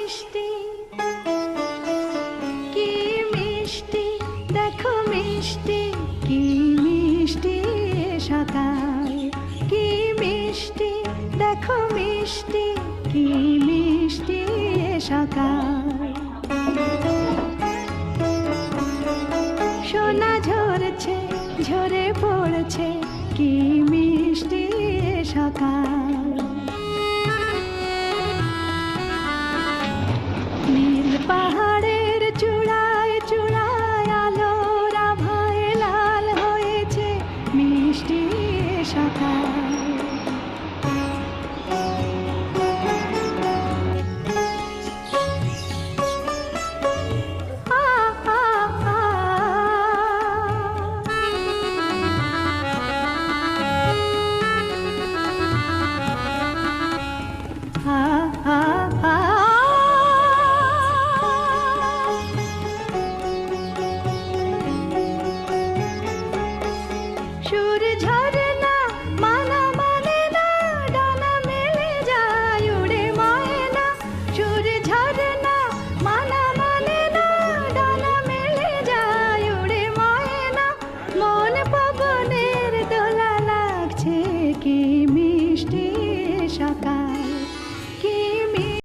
মিষ্টি, কি মিষ্টি, দেখো মিষ্টি, কি মিষ্টি সকাল, কি মিষ্টি, দেখো মিষ্টি, কি মিষ্টি সকাল। সোনা ঝরছে, ঝরে পড়ছে, কি মিষ্টি সকাল।